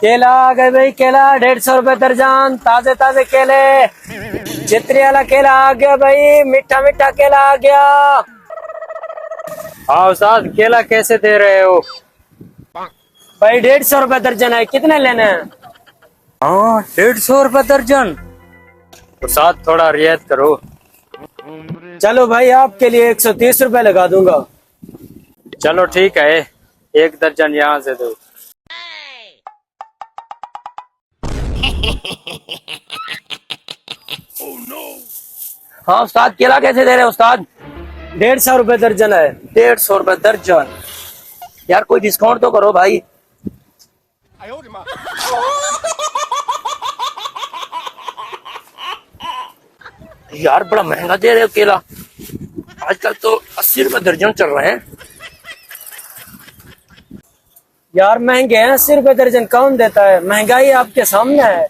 केला आ गए भाई, केला 150 रुपए दर्जन, ताजे ताजे केले। चित्री वाला केला आ गया भाई, मीठा मीठा केला आ गया। हाँ उस्ताद, केला कैसे दे रहे हो? भाई 150 रुपए दर्जन है, कितने लेने हैं? हाँ 150 रुपए दर्जन। उस्ताद थोड़ा रियायत करो। चलो भाई, आपके लिए 130 रुपए लगा दूंगा। चलो ठीक है, एक दर्जन यहाँ से दो। हाँ उस्ताद, केला कैसे दे रहे हो उस्ताद? 150 रुपए दर्जन है। 150 रुपए दर्जन। यार कोई डिस्काउंट तो करो भाई। यार बड़ा महंगा दे रहे हो केला, आजकल तो 80 रुपए दर्जन चल रहे हैं। यार महंगे हैं, 80 रुपए दर्जन कौन देता है? महंगाई आपके सामने है।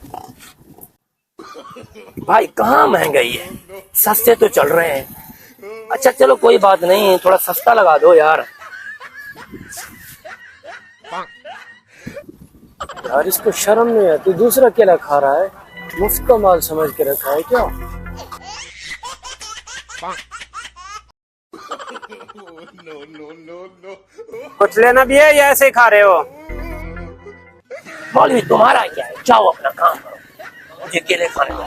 भाई कहाँ महंगाई है, सस्ते तो चल रहे हैं। अच्छा चलो कोई बात नहीं, थोड़ा सस्ता लगा दो यार। यार इसको शर्म नहीं है, तू दूसरा केला खा रहा है, मुफ्त का माल समझ के रखा है क्या? कुछ लेना भी है या ऐसे ही खा रहे हो? मौलवी तुम्हारा क्या है, जाओ अपना काम करो, मुझे केले खाने दो।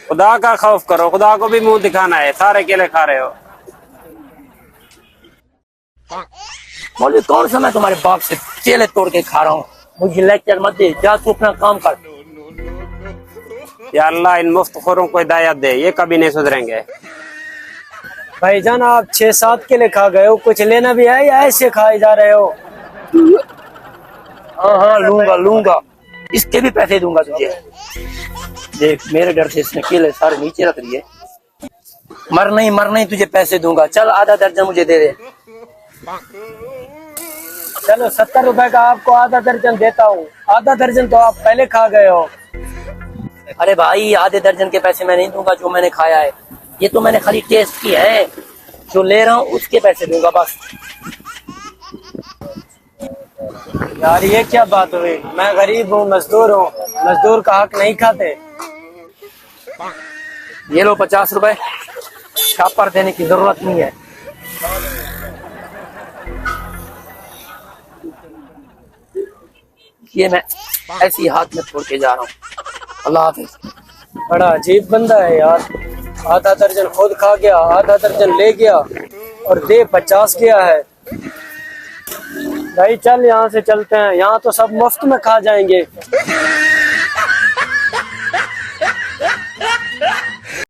खुदा का खौफ करो, खुदा को भी मुंह दिखाना है, सारे केले खा रहे हो। मौलवी कौन सा मैं तुम्हारे बाप से केले तोड़ के खा रहा हूँ, मुझे लेक्चर मत दे, जा तू अपना काम कर। या अल्लाह इन मुफ्तखोरों को हिदायत दे, ये कभी नहीं सुधरेंगे। भाईजान आप 6-7 केले खा गए हो, कुछ लेना भी है या ऐसे खाए जा रहे हो? हाँ हाँ लूंगा लूंगा, इसके भी पैसे दूंगा तुझे। देख मेरे डर से इसने केले सारे नीचे रख दिए। मर नहीं तुझे पैसे दूंगा, चल आधा दर्जन मुझे दे दे। चलो 70 रुपए का आपको आधा दर्जन देता हूँ। आधा दर्जन तो आप पहले खा गए हो। अरे भाई आधे दर्जन के पैसे मैं नहीं दूंगा जो मैंने खाया है, ये तो मैंने खाली टेस्ट किया है, जो ले रहा हूँ उसके पैसे दूंगा बस। यार ये क्या बात हुई? मैं गरीब हूँ, मजदूर हूँ, मजदूर का हक नहीं खाते? ये लो 50 रुपए, शापर देने की जरूरत नहीं है। ये मैं ऐसे ही हाथ में छोड़ के जा रहा हूँ। अल्लाह हाफिज। बड़ा अजीब बंदा है यार, आधा दर्जन खुद खा गया, आधा दर्जन ले गया और दे 50 गया है। भाई चल यहाँ से चलते हैं, यहाँ तो सब मुफ्त में खा जाएंगे।